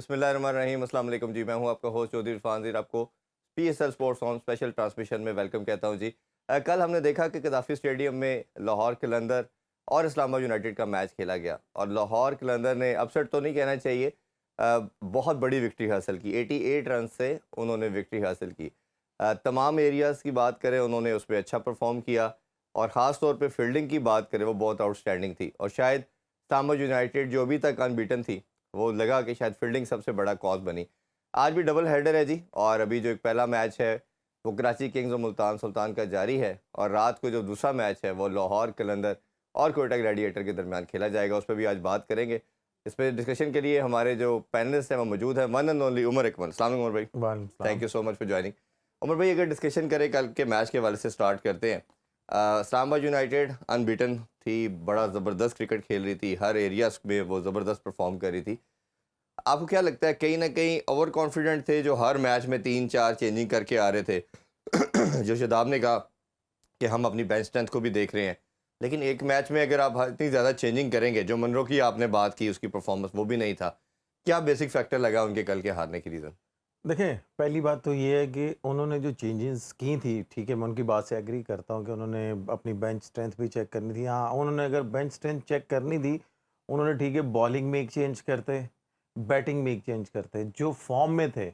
بسم اللہ الرحمن الرحیم. السلام علیکم جی. میں ہوں آپ کا ہوسٹ چودھری عرفان زیر. آپ کو پی ایس ایل اسپورٹس آن اسپیشل ٹرانسمیشن میں ویلکم کہتا ہوں جی. کل ہم نے دیکھا کہ قذافی اسٹیڈیم میں لاہور قلندر اور اسلام آباد یونائٹیڈ کا میچ کھیلا گیا اور لاہور قلندر نے اپسٹ تو نہیں کہنا چاہیے, بہت بڑی وکٹری حاصل کی. 88 رنز سے انہوں نے وکٹری حاصل کی. تمام ایریاز کی بات کریں انہوں نے اس پہ اچھا پرفارم کیا اور خاص طور پہ فیلڈنگ کی بات کریں وہ بہت آؤٹ اسٹینڈنگ تھی. اور شاید اسلام آباد یونائٹیڈ جو ابھی تک ان بیٹن تھی وہ لگا کہ شاید فیلڈنگ سب سے بڑا کاز بنی. آج بھی ڈبل ہیڈر ہے جی, اور ابھی جو ایک پہلا میچ ہے وہ کراچی کنگز اور ملتان سلطان کا جاری ہے, اور رات کو جو دوسرا میچ ہے وہ لاہور قلندر اور کوئٹہ گلیڈیٹر کے درمیان کھیلا جائے گا. اس پہ بھی آج بات کریں گے. اس پہ ڈسکشن کے لیے ہمارے جو پینلسٹ ہیں وہ موجود ہیں. One and only Umar Akmal. السلام علیکم عمر بھائی. وعلیکم السلام. Thank you so much for joining. Umar بھائی اگر ڈسکشن کریں کل کے میچ کے حوالے سے اسٹارٹ کرتے ہیں. اسلام آباد یونائٹیڈ ان بیٹن تھی, بڑا زبردست کرکٹ کھیل رہی تھی, ہر ایریاز میں وہ زبردست پرفارم کر رہی تھی. آپ کو کیا لگتا ہے کہیں نہ کہیں اوور کانفیڈنٹ تھے جو ہر میچ میں 3-4 چینجنگ کر کے آ رہے تھے؟ جو شاداب نے کہا کہ ہم اپنی بینچ اسٹرینتھ کو بھی دیکھ رہے ہیں, لیکن ایک میچ میں اگر آپ اتنی زیادہ چینجنگ کریں گے, جو منرو کی آپ نے بات کی اس کی پرفارمنس وہ بھی نہیں تھا, کیا بیسک فیکٹر لگا ان کے کل کے ہارنے کی ریزن؟ دیکھیں, پہلی بات تو یہ ہے کہ انہوں نے جو چینجز کی تھی, ٹھیک ہے میں ان کی بات سے ایگری کرتا ہوں کہ انہوں نے اپنی بینچ اسٹرینتھ بھی چیک کرنی تھی. ہاں انہوں نے اگر بینچ اسٹرینتھ چیک کرنی تھی انہوں نے ٹھیک ہے بالنگ میں ایک چینج کرتے, بیٹنگ میں ایک چینج کرتے. جو فارم میں تھے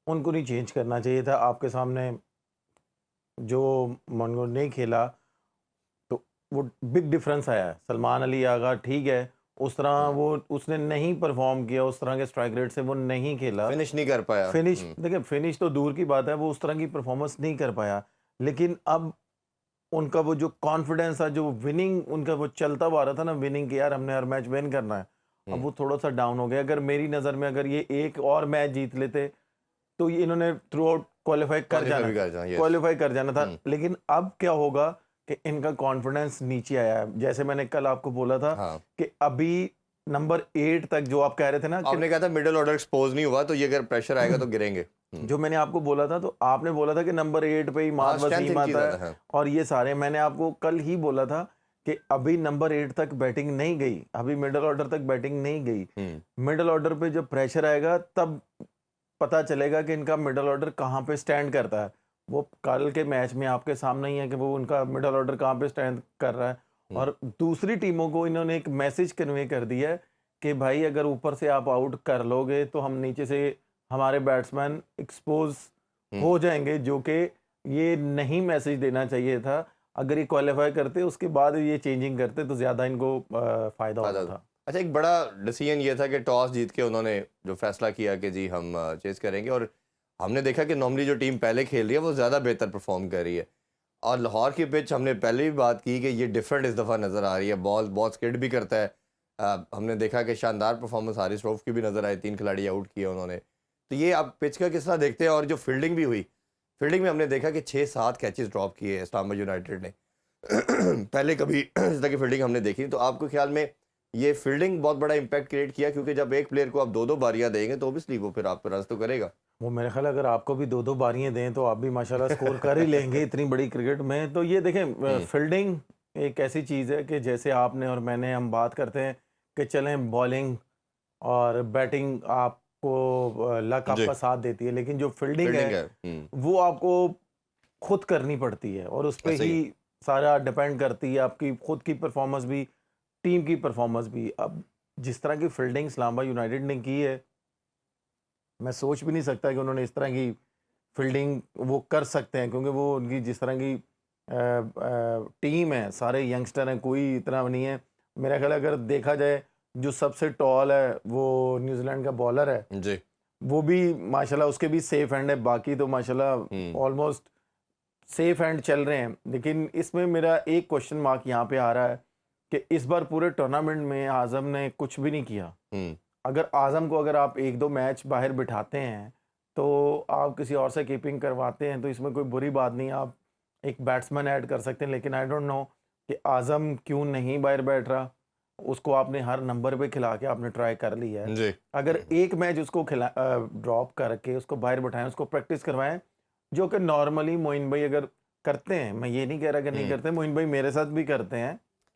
ان کو نہیں چینج کرنا چاہیے تھا. آپ کے سامنے جو منگو نہیں کھیلا تو وہ بگ ڈفرینس آیا ہے. سلمان علی آغا ٹھیک ہے اس طرح وہ اس نے نہیں پرفارم کیا, اس طرح کے اسٹرائک ریٹ سے وہ نہیں کھیلا, فنش نہیں کر پایا. فنش دیکھیں فنش تو دور کی بات ہے, وہ اس طرح کی پرفارمنس نہیں کر پایا. لیکن اب ان کا وہ جو کانفیڈنس تھا, جو وننگ ان کا وہ چلتا ہوا رہا تھا نا, وننگ کہ یار ہم نے ہر میچ ون کرنا ہے, اب وہ تھوڑا سا ڈاؤن ہو گیا. اگر میری نظر میں اگر یہ ایک اور میچ جیت لیتے تو یہ انہوں نے تھرو آؤٹ کوالیفائی کر جانا تھا. لیکن اب کیا ہوگا کہ ان کا کانفیڈنس نیچے آیا ہے. جیسے میں نے کل آپ کو بولا تھا کہ ابھی نمبر 8 تک جو آپ کہہ رہے تھے نا, آپ نے کہا تھا مڈل آرڈر ایکسپوز نہیں ہوا تو یہ اگر پریشر آئے گا تو گریں گے. جو میں نے آپ کو بولا تھا, تو آپ نے بولا تھا کہ نمبر 8 پہ اماد وسیم آتا ہے اور یہ سارے, میں نے آپ کو کل ہی بولا تھا کہ ابھی نمبر 8 تک بیٹنگ نہیں گئی, ابھی مڈل آرڈر تک بیٹنگ نہیں گئی. مڈل آرڈر پہ جب پریشر آئے گا تب پتہ چلے گا کہ ان کا مڈل آرڈر کہاں پہ سٹینڈ کرتا ہے. وہ کل کے میچ میں آپ کے سامنے ہی ہے کہ وہ ان کا مڈل آرڈر کہاں پہ سٹینڈ کر رہا ہے. اور دوسری ٹیموں کو انہوں نے ایک میسج کنوے کر دیا ہے کہ بھائی اگر اوپر سے آپ آؤٹ کر لو گے تو ہم نیچے سے ہمارے بیٹسمین ایکسپوز ہو جائیں گے, جو کہ یہ نہیں میسج دینا چاہیے تھا. اگر یہ کوالیفائی کرتے اس کے بعد یہ چینجنگ کرتے تو زیادہ ان کو فائدہ ہوتا تھا. اچھا, ایک بڑا ڈیسیژن یہ تھا کہ ٹاس جیت کے انہوں نے جو فیصلہ کیا کہ جی ہم چیز کریں گے, اور ہم نے دیکھا کہ نارملی جو ٹیم پہلے کھیل رہی ہے وہ زیادہ بہتر پرفارم کر رہی ہے. اور لاہور کی پچ ہم نے پہلے بھی بات کی کہ یہ ڈیفرنٹ اس دفعہ نظر آ رہی ہے. بال بہت اسکڈ بھی کرتا ہے. ہم نے دیکھا کہ شاندار پرفارمنس حارث رؤف کی بھی نظر آئی, 3 کھلاڑی آؤٹ کیے انہوں نے. تو یہ آپ پچ کا کس طرح دیکھتے ہیں؟ اور جو فیلڈنگ بھی ہوئی, فیلڈنگ میں ہم نے دیکھا کہ 6-7 کیچز ڈراپ کیے اسلام آباد یونائٹیڈ نے. پہلے کبھی اس طرح کی فیلڈنگ ہم نے دیکھی. تو آپ کو خیال میں یہ فیلڈنگ بہت بڑا امپیکٹ کریٹ کیا؟ کیونکہ جب ایک پلیئر کو آپ 2 باریاں دیں گے تو اوبیسلی وہ پھر آپ کو رنز تو کرے گا. وہ میرے خیال اگر آپ کو بھی 2 باریاں دیں تو آپ بھی ماشاءاللہ سکور کر ہی لیں گے اتنی بڑی کرکٹ میں. تو یہ دیکھیں فیلڈنگ ایک ایسی چیز ہے کہ جیسے آپ نے اور میں نے ہم بات کرتے ہیں کہ چلیں بالنگ اور بیٹنگ آپ کو لک آپ کا ساتھ دیتی ہے, لیکن جو فیلڈنگ ہے وہ آپ کو خود کرنی پڑتی ہے اور اس پہ ہی سارا ڈیپینڈ کرتی ہے آپ کی خود کی پرفارمنس بھی, ٹیم کی پرفارمنس بھی. اب جس طرح کی فیلڈنگ اسلام آباد یونائٹیڈ نے کی ہے, میں سوچ بھی نہیں سکتا کہ انہوں نے اس طرح کی فیلڈنگ وہ کر سکتے ہیں, کیونکہ وہ ان کی جس طرح کی ٹیم ہے, سارے ینگسٹر ہیں, کوئی اتنا نہیں ہے. میرا خیال اگر دیکھا جائے جو سب سے ٹال ہے وہ نیوزی لینڈ کا بالر ہے جی, وہ بھی ماشاءاللہ اس کے بھی سیف ہینڈ ہے, باقی تو ماشاءاللہ آلموسٹ سیف ہینڈ چل رہے ہیں. لیکن اس میں میرا ایک کوشچن مارک یہاں پہ آ رہا ہے کہ اس بار پورے ٹورنامنٹ میں اعظم نے کچھ بھی نہیں کیا. اگر اعظم کو اگر آپ 1-2 میچ باہر بٹھاتے ہیں تو آپ کسی اور سے کیپنگ کرواتے ہیں تو اس میں کوئی بری بات نہیں, آپ ایک بیٹسمین ایڈ کر سکتے ہیں. لیکن آئی ڈونٹ نو کہ اعظم کیوں نہیں باہر بیٹھ رہا. اس کو آپ نے ہر نمبر پہ کھلا کے آپ نے ٹرائی کر لیا ہے. اگر ایک میچ اس کو ڈراپ کر کے اس کو باہر بٹھائیں, اس کو پریکٹس کروائیں, جو کہ نارملی معین بھائی اگر کرتے ہیں, میں یہ نہیں کہہ رہا کہ نہیں کرتے, معین بھائی میرے ساتھ بھی کرتے ہیں.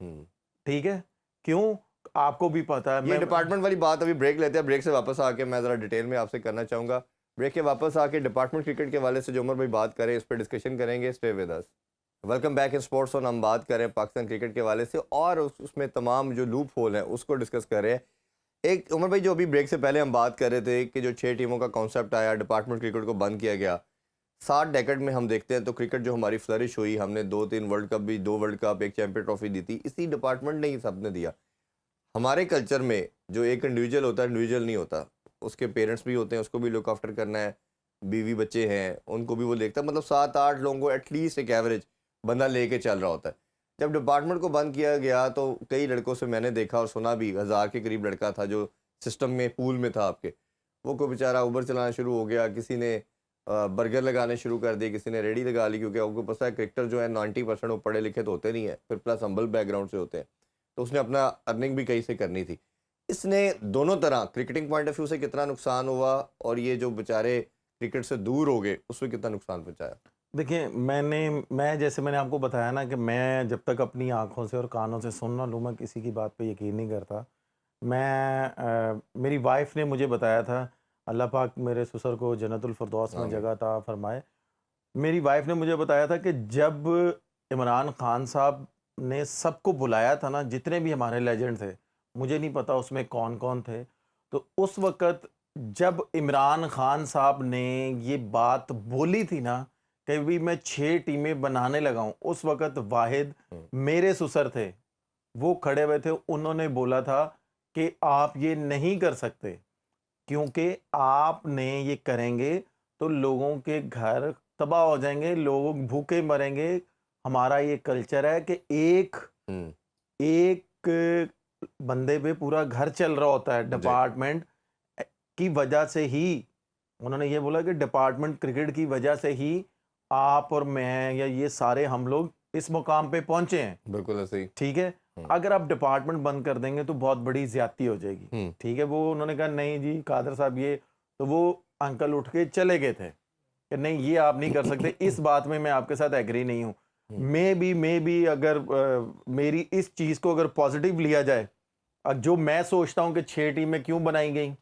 ٹھیک ہے, کیوں آپ کو بھی پتا ہے. یہ ڈپارٹمنٹ والی بات ابھی بریک لیتے ہیں, بریک سے واپس آ کے میں ذرا ڈیٹیل میں آپ سے کرنا چاہوں گا. بریک کے واپس آ کے ڈپارٹمنٹ کرکٹ کے حوالے سے جو عمر بھائی بات کریں اس پہ ڈسکشن کریں گے. Stay with us. Welcome back in sports on. ہم بات کریں پاکستان کرکٹ کے حوالے سے اور اس میں تمام جو لوپ ہول ہیں اس کو ڈسکس کر رہے ہیں. ایک عمر بھائی جو ابھی بریک سے پہلے ہم بات کر رہے تھے کہ جو 6 ٹیموں کا کانسیپٹ آیا, ڈپارٹمنٹ کرکٹ کو بند کیا گیا. 60 ڈیکڈ میں ہم دیکھتے ہیں تو کرکٹ جو ہماری فلرش ہوئی, ہم نے 2-3 ورلڈ کپ بھی, 2 ورلڈ کپ, ایک چیمپئن ٹرافی دی تھی, اسی ڈپارٹمنٹ نے ہی سب نے دیا. ہمارے کلچر میں جو ایک انڈیویجول ہوتا ہے انڈیویجول نہیں ہوتا, اس کے پیرنٹس بھی ہوتے ہیں, اس کو بھی لک آفٹر کرنا ہے, بیوی بچے ہیں ان کو بھی وہ دیکھتا ہے. مطلب 7-8 لوگوں کو ایٹ لیسٹ ایک ایوریج بندہ لے کے چل رہا ہوتا ہے. جب ڈپارٹمنٹ کو بند کیا گیا تو کئی لڑکوں سے میں نے دیکھا اور سنا بھی, 1000 کے قریب لڑکا تھا جو سسٹم میں پول میں تھا آپ کے, وہ کوئی بیچارہ اوبر چلانا شروع ہو گیا, کسی نے برگر لگانے شروع کر دی, کسی نے ریڈی لگا لی, کیونکہ آپ کو پتہ ہے کرکٹر جو ہے 90% وہ پڑھے لکھے تو ہوتے نہیں ہیں, پھر پلس ہمبل بیک گراؤنڈ سے ہوتے ہیں, تو اس نے اپنا ارننگ بھی کہیں سے کرنی تھی. اس نے دونوں طرح کرکٹنگ پوائنٹ آف ویو سے کتنا نقصان ہوا اور یہ جو بیچارے کرکٹ سے دور ہو گئے اس میں کتنا نقصان پہنچایا؟ دیکھیں میں جیسے میں نے آپ کو بتایا نا کہ میں جب تک اپنی آنکھوں سے اور کانوں سے سن نہ لوں میں کسی کی بات پہ یقین نہیں کرتا. میری وائف نے مجھے بتایا تھا, اللہ پاک میرے سسر کو جنت الفردوس میں جگہ عطا فرمائے. میری وائف نے مجھے بتایا تھا کہ جب عمران خان صاحب نے سب کو بلایا تھا نا, جتنے بھی ہمارے لیجنڈ تھے, مجھے نہیں پتا اس میں کون کون تھے, تو اس وقت جب عمران خان صاحب نے یہ بات بولی تھی نا کہ بھی میں 6 ٹیمیں بنانے لگا ہوں, اس وقت واحد میرے سسر تھے, وہ کھڑے ہوئے تھے, انہوں نے بولا تھا کہ آپ یہ نہیں کر سکتے, کیونکہ آپ نے یہ کریں گے تو لوگوں کے گھر تباہ ہو جائیں گے, لوگ بھوکے مریں گے. ہمارا یہ کلچر ہے کہ ایک بندے پہ پورا گھر چل رہا ہوتا ہے. ڈپارٹمنٹ کی وجہ سے ہی, انہوں نے یہ بولا کہ ڈپارٹمنٹ کرکٹ کی وجہ سے ہی آپ اور میں یا یہ سارے ہم لوگ اس مقام پہ پہنچے ہیں. بالکل ایسے. ٹھیک ہے, اگر آپ ڈپارٹمنٹ بند کر دیں گے تو بہت بڑی زیادتی ہو جائے گی. ٹھیک ہے, وہ انہوں نے کہا نہیں جی قادر صاحب یہ, تو وہ انکل اٹھ کے چلے گئے تھے کہ نہیں یہ آپ نہیں کر سکتے. اس بات میں آپ کے ساتھ ایگری نہیں ہوں. میں بھی اگر میری اس چیز کو اگر پازیٹیو لیا جائے, جو میں سوچتا ہوں کہ 6 ٹیمیں کیوں بنائی گئیں,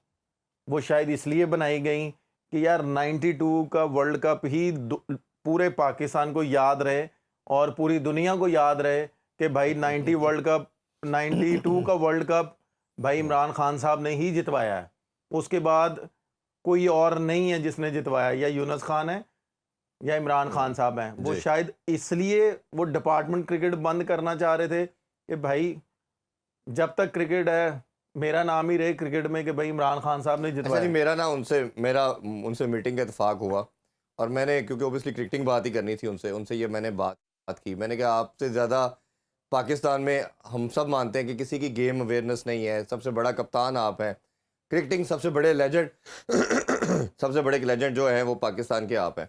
وہ شاید اس لیے بنائی گئیں کہ یار 92 کا ورلڈ کپ ہی پورے پاکستان کو یاد رہے اور پوری دنیا کو یاد رہے کہ بھائی 92 کا ورلڈ کپ بھائی عمران خان صاحب نے ہی جتوایا ہے. اس کے بعد کوئی اور نہیں ہے جس نے جتوایا, یا یونس خان ہے یا عمران خان صاحب ہیں. وہ شاید اس لیے وہ ڈپارٹمنٹ کرکٹ بند کرنا چاہ رہے تھے کہ بھائی جب تک کرکٹ ہے میرا نام ہی رہے کرکٹ میں کہ بھائی عمران خان صاحب نے جتوایا. میرا نا ان سے میٹنگ کا اتفاق ہوا, اور میں نے کیونکہ اوبیسلی کرکٹنگ بات ہی کرنی تھی ان سے یہ میں نے بات کی. میں نے کہا آپ سے زیادہ پاکستان میں ہم سب مانتے ہیں کہ کسی کی گیم اویئرنیس نہیں ہے, سب سے بڑا کپتان آپ ہیں, کرکٹنگ سب سے بڑے لیجنڈ جو ہیں وہ پاکستان کے آپ ہیں.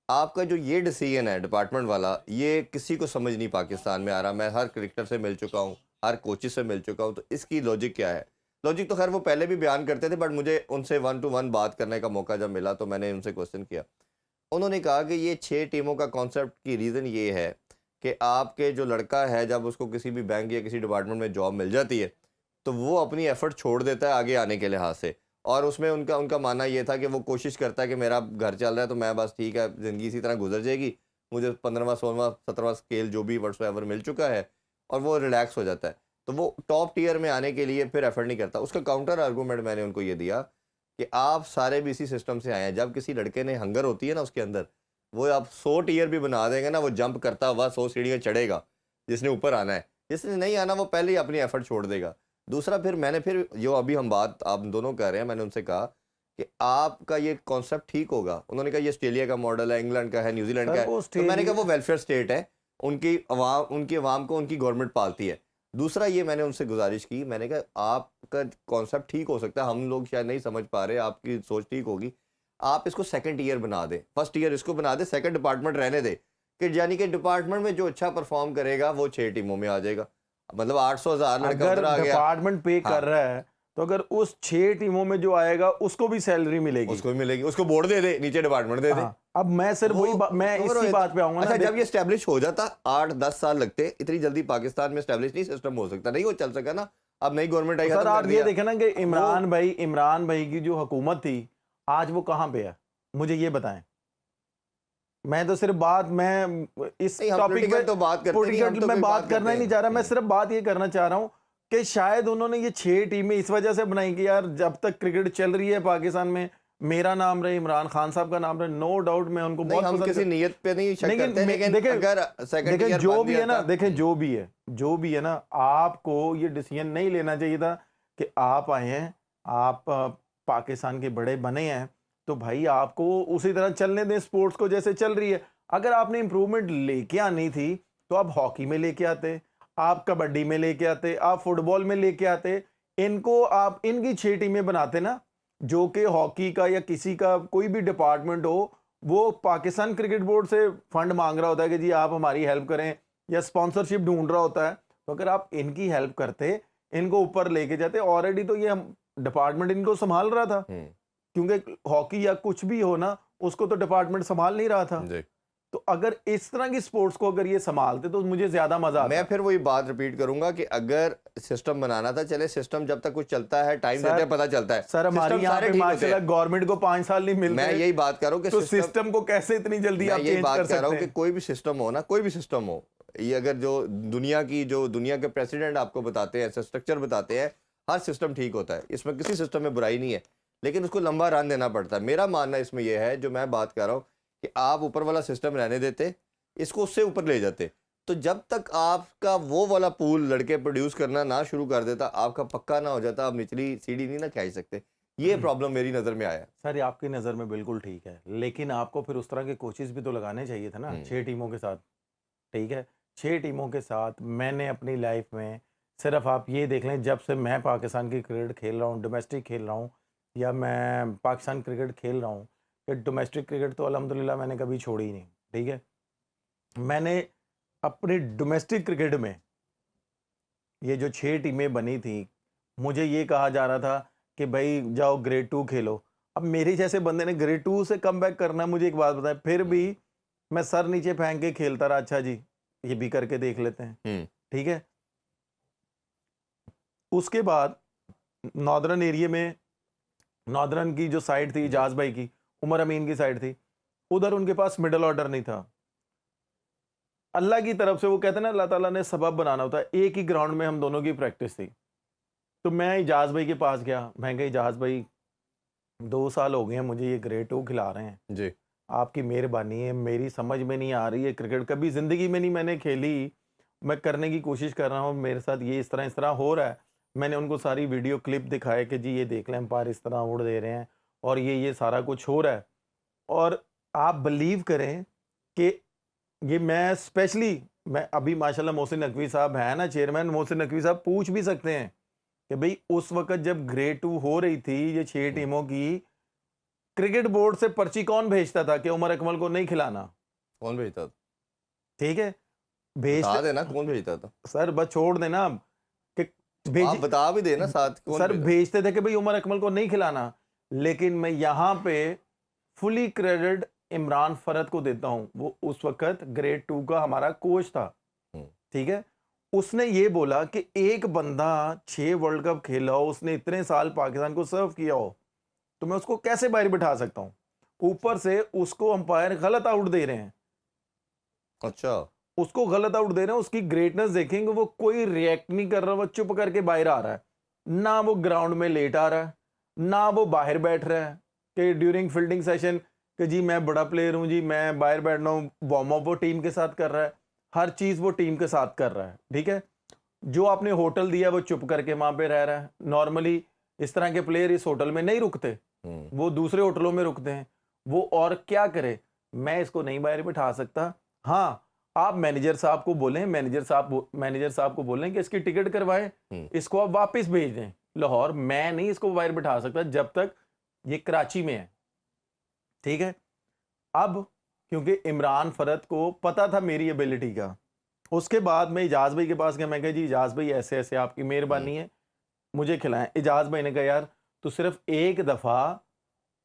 آپ کا جو یہ ڈیسیژن ہے ڈپارٹمنٹ والا, یہ کسی کو سمجھ نہیں پاکستان میں آ رہا. میں ہر کرکٹر سے مل چکا ہوں, ہر کوچز سے مل چکا ہوں, تو اس کی لاجک کیا ہے؟ لاجک تو خیر وہ پہلے بھی بیان کرتے تھے, بٹ مجھے ان سے 1 to 1 بات کرنے کا موقع جب ملا تو میں نے ان سے کوسچن کیا. انہوں نے کہا کہ یہ 6 ٹیموں کا کانسیپٹ کی ریزن یہ ہے کہ آپ کے جو لڑکا ہے جب اس کو کسی بھی بینک یا کسی ڈپارٹمنٹ میں جاب مل جاتی ہے تو وہ اپنی ایفرٹ چھوڑ دیتا ہے آگے آنے کے لحاظ سے, اور اس میں ان کا ماننا یہ تھا کہ وہ کوشش کرتا ہے کہ میرا گھر چل رہا ہے تو میں بس ٹھیک ہے زندگی اسی طرح گزر جائے گی, مجھے 15واں 16واں 17واں اسکیل جو بھی وٹس ایور مل چکا ہے, اور وہ ریلیکس ہو جاتا ہے. تو وہ ٹاپ ٹیئر میں آنے کے لیے پھر ایفرٹ نہیں کرتا. اس کا کاؤنٹر آرگومنٹ میں نے ان کو یہ دیا کہ آپ سارے بھی اسی سسٹم سے آئے ہیں. جب کسی لڑکے نے ہنگر ہوتی ہے نا اس کے اندر, وہ آپ 100 ٹیئر بھی بنا دیں گے نا, وہ جمپ کرتا ہوا 100 سیڑھیاں چڑھے گا جس نے اوپر آنا ہے. جس نے نہیں آنا وہ پہلے ہی اپنی ایفرٹ چھوڑ دے گا. دوسرا پھر میں نے جو ابھی ہم بات آپ دونوں کر رہے ہیں, میں نے ان سے کہا کہ آپ کا یہ کانسیپٹ ٹھیک ہوگا. انہوں نے کہا یہ آسٹریلیا کا ماڈل ہے, انگلینڈ کا ہے, نیوزی لینڈ کا ہے. تو میں نے کہا وہ ویلفیئر اسٹیٹ ہے, ان کی عوام کو ان کی گورنمنٹ پالتی ہے. دوسرا یہ میں نے ان سے گزارش کی, میں نے کہا آپ کا کانسیپٹ ٹھیک ہو سکتا ہے, ہم لوگ شاید نہیں سمجھ پا رہے, آپ کی سوچ ٹھیک ہوگی, آپ اس کو 2nd ٹیئر بنا دیں, 1st ٹیئر اس کو بنا دیں, 2nd ڈپارٹمنٹ رہنے دیں, کہ یعنی کہ ڈپارٹمنٹ میں جو اچھا پرفارم کرے گا وہ 6 ٹیموں میں آ جائے گا. مطلب 800,000 لڑکا ادھر آ گیا, ڈپارٹمنٹ پے کر رہا ہے تو اگر اس 6 ٹیموں میں جو آئے گا اس کو بھی سیلری ملے گی, اس کو بھی ملے گی, اس کو بورڈ دے دے, نیچے ڈپارٹمنٹ دے دے. اب میں صرف وہی میں اسی بات پہ آؤں گا نا. اچھا جب یہ اسٹیبلش ہو جاتا 8-10 سال لگتے, اتنی جلدی پاکستان میں اسٹیبلش نہیں سسٹم ہو سکتا, نہیں وہ چل سکا نا. اب نئی گورنمنٹ آئی, سر آپ یہ دیکھیں نا کہ عمران بھائی کی جو حکومت تھی آج وہ کہاں پہ ہے, مجھے یہ بتائیں. میں تو صرف میں اس ٹاپک پہ میں بات کرنا ہی نہیں چاہ رہا, میں صرف بات یہ کرنا چاہ رہا ہوں کہ شاید انہوں نے یہ 6 ٹیمیں اس وجہ سے بنائی کہ یار جب تک کرکٹ چل رہی ہے پاکستان میں میرا نام رہے, عمران خان صاحب کا نام رہے. نو ڈاؤٹ میں ان کو بہت پسند, کسی نیت پہ نہیں شک کرتے, لیکن اگر سیکنڈ ایئر جو بھی ہے نا, دیکھیں جو بھی ہے نا, آپ کو یہ ڈیسیژن نہیں لینا چاہیے تھا کہ آپ آئے ہیں, آپ پاکستان کے بڑے بنے ہیں, تو بھائی آپ کو اسی طرح چلنے دیں اسپورٹس کو جیسے چل رہی ہے. اگر آپ نے امپروومنٹ لے کے آنی تھی تو آپ ہاکی میں لے کے آتے, آپ کبڈی میں لے کے آتے, آپ فٹ بال میں لے کے آتے. ان کو آپ ان کی 6 ٹیمیں بناتے نا, جو کہ ہاکی کا یا کسی کا کوئی بھی ڈپارٹمنٹ ہو, وہ پاکستان کرکٹ بورڈ سے فنڈ مانگ رہا ہوتا ہے کہ جی آپ ہماری ہیلپ کریں, یا اسپانسرشپ ڈھونڈ رہا ہوتا ہے. تو اگر آپ ان کی ہیلپ کرتے, ان کو اوپر لے کے جاتے, آلریڈی تو یہ ڈپارٹمنٹ ان کو سنبھال رہا تھا, کیونکہ ہاکی یا کچھ بھی ہو نا اس کو تو ڈپارٹمنٹ سنبھال نہیں رہا تھا. تو اگر اس طرح کی سپورٹس کو اگر یہ سنبھالتے تو مجھے زیادہ مزہ آتا. میں پھر وہی بات ریپیٹ کروں گا کہ اگر سسٹم بنانا تھا, چلے سسٹم جب تک کچھ چلتا ہے, ٹائم دیتے ہیں, پتہ چلتا ہے. سر ہماری یہاں پہ ماشاءاللہ گورنمنٹ کو 5 سال نہیں ملتے. میں یہی بات کر رہا ہوں کہ تو سسٹم کو کیسے اتنی جلدی آپ چینج کر سکتے ہیں. کہ کوئی بھی سسٹم ہو نا, کوئی بھی سسٹم ہو, یہ اگر جو دنیا کے پریسیڈنٹ آپ کو بتاتے ہیں, اسٹرکچر بتاتے ہیں, ہر سسٹم ٹھیک ہوتا ہے, اس میں کسی سسٹم میں برائی نہیں ہے, لیکن اس کو لمبا ران دینا پڑتا ہے. میرا ماننا اس میں یہ ہے, جو میں بات کر رہا ہوں, کہ آپ اوپر والا سسٹم رہنے دیتے, اس کو اس سے اوپر لے جاتے, تو جب تک آپ کا وہ والا پول لڑکے پروڈیوس کرنا نہ شروع کر دیتا, آپ کا پکا نہ ہو جاتا, آپ نچلی سیڑھی نہیں نہ کھینچ سکتے. یہ پرابلم میری نظر میں آیا. سر آپ کی نظر میں بالکل ٹھیک ہے, لیکن آپ کو پھر اس طرح کے کوچز بھی تو لگانے چاہیے تھا نا 6 ٹیموں کے ساتھ. ٹھیک ہے, 6 ٹیموں کے ساتھ میں نے اپنی لائف میں صرف آپ یہ دیکھ لیں, جب سے میں پاکستان کی کرکٹ کھیل رہا ہوں, ڈومیسٹک کھیل رہا ہوں, یا میں پاکستان کرکٹ کھیل رہا ہوں, کہ ڈومیسٹک کرکٹ تو الحمدللہ میں نے کبھی چھوڑی ہی نہیں. ٹھیک ہے, میں نے اپنی ڈومیسٹک کرکٹ میں یہ جو 6 ٹیمیں بنی تھیں, مجھے یہ کہا جا رہا تھا کہ بھائی جاؤ گریڈ 2 کھیلو. اب میرے جیسے بندے نے گریڈ 2 سے کم بیک کرنا, مجھے ایک بات بتائیں, پھر بھی میں سر نیچے پھینک کے کھیلتا رہا, اچھا جی یہ بھی کر کے دیکھ لیتے ہیں. ٹھیک ہے, اس کے بعد ناردرن ایریے میں, ناردرن کی جو سائڈ تھی اجاز بھائی کی, عمر امین کی سائڈ تھی, ادھر ان کے پاس مڈل آرڈر نہیں تھا. اللہ کی طرف سے وہ کہتے ہیں نا, اللہ تعالیٰ نے سبب بنانا ہوتا ہے. ایک ہی گراؤنڈ میں ہم دونوں کی پریکٹس تھی. تو میں اجاز بھائی کے پاس گیا, میں کہا اجاز بھائی 2 سال ہو گئے ہیں مجھے یہ گریڈ 2 کھلا رہے ہیں, جی آپ کی مہربانی ہے, میری سمجھ میں نہیں آ رہی ہے کرکٹ, کبھی زندگی میں نہیں میں نے کھیلی, میں کرنے کی کوشش کر رہا ہوں, میرے ساتھ یہ اس طرح ہو رہا ہے. میں نے ان کو ساری ویڈیو کلپ دکھائے کہ جی یہ دیکھ لیں, امپائر اس طرح اڑ دے رہے ہیں, اور یہ سارا کچھ ہو رہا ہے. اور آپ بلیو کریں کہ یہ میں اسپیشلی, میں ابھی ماشاءاللہ محسن نقوی صاحب ہیں نا چیئرمین, محسن نقوی صاحب پوچھ بھی سکتے ہیں کہ بھئی اس وقت جب گریڈ 2 ہو رہی تھی یہ 6 ٹیموں کی, کرکٹ بورڈ سے پرچی کون بھیجتا تھا کہ عمر اکمل کو نہیں کھلانا؟ کون بھیجتا تھا؟ ٹھیک ہے, بتا دینا کون بھیجتا تھا. سر بس چھوڑ دینا, اب کہ آپ بتا بھی دینا ساتھ کون سر بھیجتے تھے کہ بھئی عمر اکمل کو نہیں کھلانا. لیکن میں یہاں پہ فلی کریڈٹ عمران فرد کو دیتا ہوں, وہ اس وقت گریڈ 2 کا ہمارا کوچ تھا. ٹھیک ہے, اس نے یہ بولا کہ ایک بندہ 6 ورلڈ کپ کھیلا ہو, اس نے اتنے سال پاکستان کو سرو کیا ہو, تو میں اس کو کیسے باہر بٹھا سکتا ہوں؟ اوپر سے اس کو امپائر غلط آؤٹ دے رہے ہیں. اچھا, اس کو غلط آؤٹ دے رہے ہیں, اس کی گریٹنس دیکھیں گے, وہ کوئی ریئیکٹ نہیں کر رہا, وہ چپ کر کے باہر آ رہا ہے, نہ وہ گراؤنڈ میں لیٹ آ رہا ہے, نہ وہ باہر بیٹھ رہا ہے کہ ڈیورنگ فیلڈنگ سیشن کہ جی میں بڑا پلیئر ہوں, جی میں باہر بیٹھنا ہوں. وارم اپ وہ ٹیم کے ساتھ کر رہا ہے, ہر چیز وہ ٹیم کے ساتھ کر رہا ہے. ٹھیک ہے, جو آپ نے ہوٹل دیا وہ چپ کر کے وہاں پہ رہ رہا ہے. نارملی اس طرح کے پلیئر اس ہوٹل میں نہیں رکتے, وہ دوسرے ہوٹلوں میں رکتے ہیں. وہ اور کیا کرے, میں اس کو نہیں باہر بٹھا سکتا. ہاں آپ مینیجر صاحب کو بولیں, مینیجر صاحب کو بولیں کہ اس کی ٹکٹ کروائیں, اس کو آپ واپس بھیج دیں لاہور. میں نہیں اس کو باہر بٹھا سکتا جب تک یہ کراچی میں ہے. ٹھیک ہے, اب کیونکہ عمران فرد کو پتا تھا میری ایبلٹی کا, اس کے بعد میں اجاز بھائی کے پاس گیا, میں کہا جی اجاز بھائی ایسے ایسے آپ کی مہربانی ہے, مجھے کھلائیں. اجاز بھائی نے کہا یار تو صرف ایک دفعہ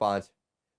5।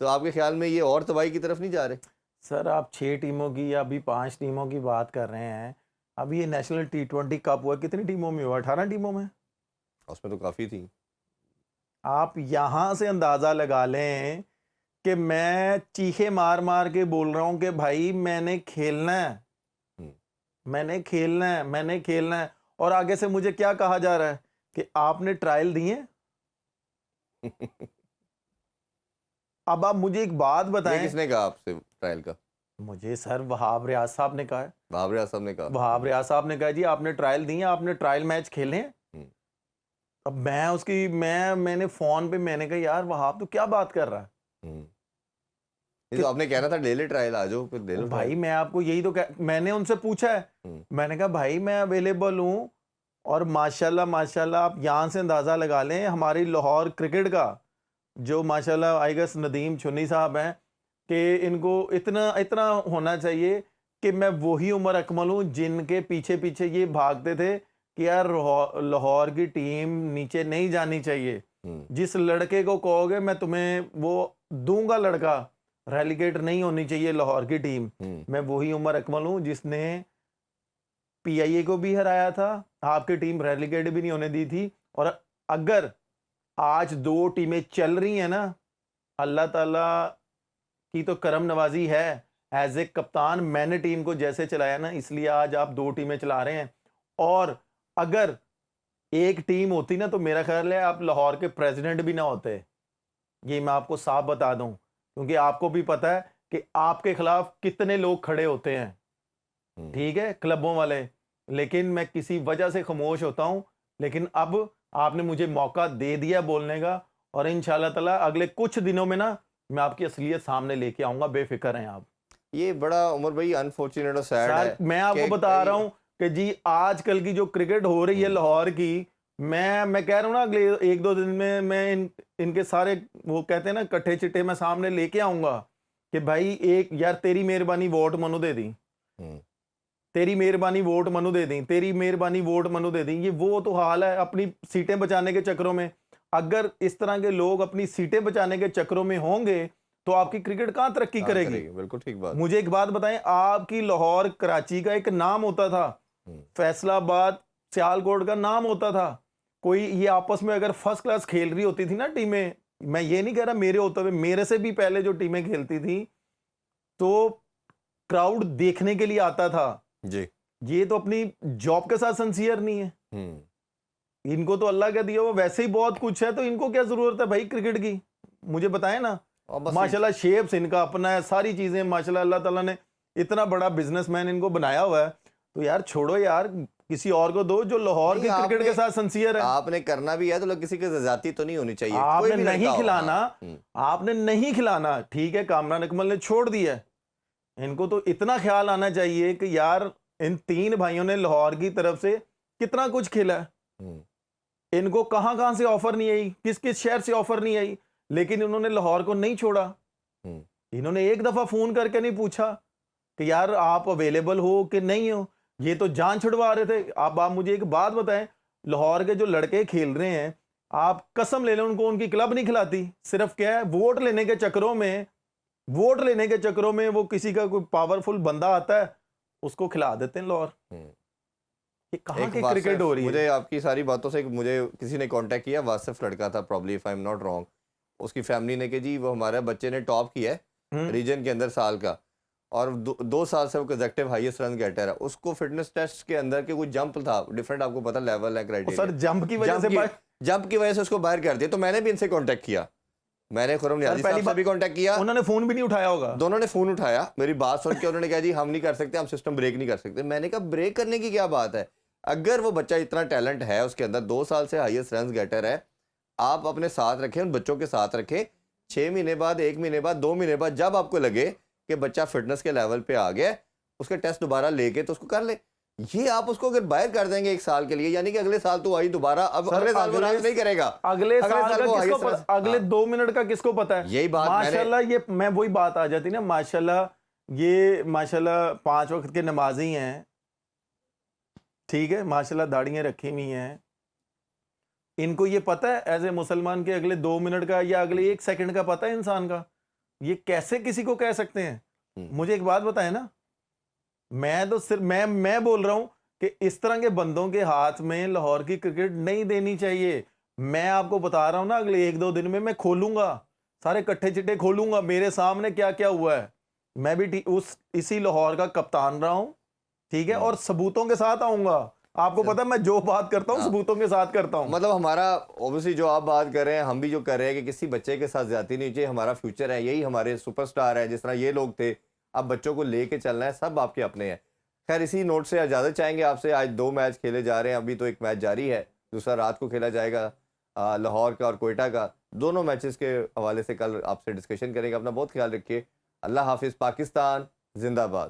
تو آپ کے خیال میں یہ اور تباہی کی طرف نہیں جا رہے؟ سر آپ 6 ٹیموں کی یا ابھی 5 ٹیموں کی بات کر رہے ہیں. ابھی یہ نیشنل T20 کپ ہوا کتنی ٹیموں میں ہوا؟ 18 ٹیموں میں. اس میں تو کافی تھی. آپ یہاں سے اندازہ لگا لیں کہ میں چیخے مار مار کے بول رہا ہوں کہ بھائی میں نے کھیلنا ہے، میں نے کھیلنا ہے، میں نے کھیلنا ہے، اور آگے سے مجھے کیا کہا جا رہا ہے کہ آپ نے ٹرائل دیے. اب آپ مجھے ایک بات یہ بتائیں. کس نے کہا آپ سے ٹرائل کا؟ مجھے سر وہاب ریاض صاحب نے کہا ہے. بابر اعظم صاحب نے کہا. وہاب ریاض صاحب نے کہا جی آپ نے ٹرائل دیے، آپ نے ٹرائل میچ کھیلے ہیں. اب میں اس کی میں نے فون پہ میں نے کہا یار وہاب تو کیا بات کر رہا ہے. تو آپ نے کہنا تھا لے لے ٹرائل، آ جاؤ پھر لے لو بھائی میں آپ کو یہی تو میں نے ان سے پوچھا ہے، میں نے کہا بھائی میں اویلیبل ہوں، اور ماشاءاللہ ماشاءاللہ آپ یہاں سے اندازہ لگا لیں ہماری لاہور کرکٹ کا جو ماشاءاللہ آئی گیس ندیم چنی صاحب ہیں کہ ان کو اتنا ہونا چاہیے کہ میں وہی عمر اکمل ہوں جن کے پیچھے پیچھے یہ بھاگتے تھے کہ یار لاہور کی ٹیم نیچے نہیں جانی چاہیے. جس لڑکے کو کہو گے میں تمہیں وہ دوں گا لڑکا، ریلیگیٹ نہیں ہونی چاہیے لاہور کی ٹیم. میں وہی عمر اکمل ہوں جس نے پی آئی اے کو بھی ہرایا تھا، آپ کی ٹیم ریلیگیٹ بھی نہیں ہونے دی تھی. اور اگر آج 2 ٹیمیں چل رہی ہیں نا، اللہ تعالیٰ کی تو کرم نوازی ہے. ایز اے کپتان میں نے ٹیم کو جیسے چلایا نا، اس لیے آج آپ 2 ٹیمیں چلا رہے ہیں. اور اگر ایک ٹیم ہوتی نا تو میرا خیال ہے آپ لاہور کے پریزیڈنٹ بھی نہ ہوتے. یہ میں آپ کو صاف بتا دوں، کیونکہ آپ کو بھی پتا ہے کہ آپ کے خلاف کتنے لوگ کھڑے ہوتے ہیں، ٹھیک ہے، کلبوں والے. لیکن میں کسی وجہ سے خاموش ہوتا ہوں. لیکن اب آپ نے مجھے موقع دے دیا بولنے کا، اور انشاءاللہ تعالیٰ اگلے کچھ دنوں میں نا میں آپ کی اصلیت سامنے لے کے آؤں گا، بے فکر ہیں آپ. یہ بڑا عمر بھائی انفارچونیٹ اور سیڈ سر ہے. میں آپ کو بتا رہا ہوں کہ جی آج کل کی جو کرکٹ ہو رہی ہے لاہور کی، میں کہہ رہا ہوں نا اگلے 1-2 دن میں ان کے سارے وہ کہتے ہیں نا کٹھے چٹے میں سامنے لے کے آؤں گا کہ بھائی ایک یار تیری مہربانی ووٹ منو دے دی، تیری مہربانی ووٹ منو دے دیں، تیری مہربانی ووٹ منو دے دیں. یہ وہ تو حال ہے اپنی سیٹیں بچانے کے چکروں میں. اگر اس طرح کے لوگ اپنی سیٹیں بچانے کے چکروں میں ہوں گے تو آپ کی کرکٹ کہاں ترقی کرے گی؟ بالکل ٹھیک بات. مجھے ایک بات بتائیں، آپ کی لاہور کراچی کا ایک نام ہوتا تھا، فیصلہ آباد سیالکوٹ کا نام ہوتا تھا. کوئی یہ آپس میں اگر فرسٹ کلاس کھیل رہی ہوتی تھی نا ٹیمیں، میں یہ نہیں کہہ رہا میرے ہوتے ہوئے، میرے سے بھی پہلے جو ٹیمیں کھیلتی تھی تو کراؤڈ دیکھنے کے لیے آتا تھا. جی یہ تو اپنی جاب کے ساتھ سنسیئر نہیں ہے. ان کو تو اللہ کا دیا وہ ویسے ہی بہت کچھ ہے، تو ان کو کیا ضرورت ہے بھائی کرکٹ کی؟ مجھے بتائیں نا. ماشاءاللہ شیپس ان کا اپنا ہے، ساری چیزیں ماشاءاللہ اللہ تعالیٰ نے اتنا بڑا بزنس مین ان کو بنایا ہوا ہے. تو یار چھوڑو یار، کسی اور کو دو جو لاہور کی کرکٹ کے ساتھ سنسیئر ہے. آپ نے کرنا بھی ہے تو کسی کی ذاتی تو نہیں ہونی چاہیے. آپ نے نہیں کھلانا، آپ نے نہیں کھلانا، ٹھیک ہے، کامران اکمل نے چھوڑ دیا. ان کو تو اتنا خیال آنا چاہیے کہ یار ان 3 بھائیوں نے لاہور کی طرف سے کتنا کچھ کھیلا ہے. ان کو کہاں سے آفر نہیں آئی، کس شہر سے آفر نہیں آئی، لیکن انہوں نے لاہور کو نہیں چھوڑا. انہوں نے ایک دفعہ فون کر کے نہیں پوچھا کہ یار آپ اویلیبل ہو کہ نہیں ہو. یہ تو جان چھڑوا رہے تھے. آپ مجھے ایک بات بتائیں، لاہور کے جو لڑکے کھیل رہے ہیں، آپ قسم لے لیں ان کو ان کی کلب نہیں کھلاتی. صرف کیا ہے ووٹ لینے کے چکروں میں وہ کسی کا کوئی پاورفل بندہ آتا ہے اس کو کھلا دیتے ہیں لاہور. یہ کہاں کی کرکٹ ہو رہی ہے؟ مجھے آپ کی ساری باتوں سے مجھے کسی نے کانٹیکٹ کیا، واصف لڑکا تھا probably if I am not wrong. اس کی فیملی نے کہ جی وہ ہمارے بچے نے ٹاپ کیا ہے ریجن کے اندر سال کا، اور 2 سال سے وہ کنزیکٹیو ہائیسٹ رن گیٹر ہے. اس کو فٹنس ٹیسٹ کے اندر کہ کوئی جمپ تھا ڈیفرنٹ، آپ کو پتا لیول ہے کرائٹیریا، سر جمپ کی وجہ سے اس کو باہر کر دیا. تو میں نے بھی ان سے کانٹیکٹ کیا، میں نے خرم نیازی صاحب سے بھی کانٹیکٹ کیا. انہوں نے فون بھی نہیں اٹھایا ہوگا. دونوں نے فون اٹھایا، میری بات سن کے انہوں نے کہا جی ہم نہیں کر سکتے، ہم سسٹم بریک نہیں کر سکتے. میں نے کہا بریک کرنے کی کیا بات ہے؟ اگر وہ بچہ اتنا ٹیلنٹ ہے، اس کے اندر 2 سال سے ہائیسٹ رنز گیٹر ہے، آپ اپنے ساتھ رکھیں، ان بچوں کے ساتھ رکھیں. 6 مہینے بعد، 1 مہینے بعد، 2 مہینے بعد جب آپ کو لگے کہ بچہ فٹنس کے لیول پہ آ گیا، اس کے ٹیسٹ دوبارہ لے کے تو اس کو کر لیں. یہ آپ اس کو اگر باہر کر دیں گے 1 سال کے لیے، یعنی کہ اگلے سال تو آئی دوبارہ، اب اگلے سال وہ رنز نہیں کرے گا. اگلے سال اگلے 2 منٹ کا کس کو پتا ہے؟ یہی بات ماشاءاللہ، یہ میں وہی بات آ جاتی نا، ماشاءاللہ یہ ماشاءاللہ 5 وقت کے نمازی ہیں، ٹھیک ہے، ماشاءاللہ داڑیاں رکھی ہوئی ہیں. ان کو یہ پتہ ہے ایز اے مسلمان کے اگلے 2 منٹ کا یا اگلے 1 سیکنڈ کا پتہ ہے انسان کا یہ کیسے کسی کو کہہ سکتے ہیں؟ مجھے ایک بات بتائیں نا, میں تو صرف میں بول رہا ہوں کہ اس طرح کے بندوں کے ہاتھ میں لاہور کی کرکٹ نہیں دینی چاہیے. میں آپ کو بتا رہا ہوں نا, اگلے 1-2 دن میں کھولوں گا, سارے کٹھے چٹے کھولوں گا, میرے سامنے کیا کیا ہوا ہے. میں بھی اسی لاہور کا کپتان رہا ہوں, ٹھیک ہے, اور ثبوتوں کے ساتھ آؤں گا. آپ کو پتا ہے میں جو بات کرتا ہوں ثبوتوں کے ساتھ کرتا ہوں. مطلب ہمارا اوبیسلی جو آپ بات کر رہے ہیں, ہم بھی جو کر رہے ہیں کہ کسی بچے کے ساتھ زیادتی نہیں چاہیے. ہمارا فیوچر ہے, یہی ہمارے سپر سٹار ہیں, جس طرح یہ لوگ تھے. اب بچوں کو لے کے چلنا ہے, سب آپ کے اپنے ہیں. خیر اسی نوٹ سے اجازت چاہیں گے آپ سے. آج 2 میچ کھیلے جا رہے ہیں, ابھی تو ایک میچ جاری ہے, دوسرا رات کو کھیلا جائے گا لاہور کا اور کوئٹہ کا. دونوں میچز کے حوالے سے کل آپ سے ڈسکشن کریں گے. اپنا بہت خیال رکھیے. اللہ حافظ. پاکستان زندہ باد.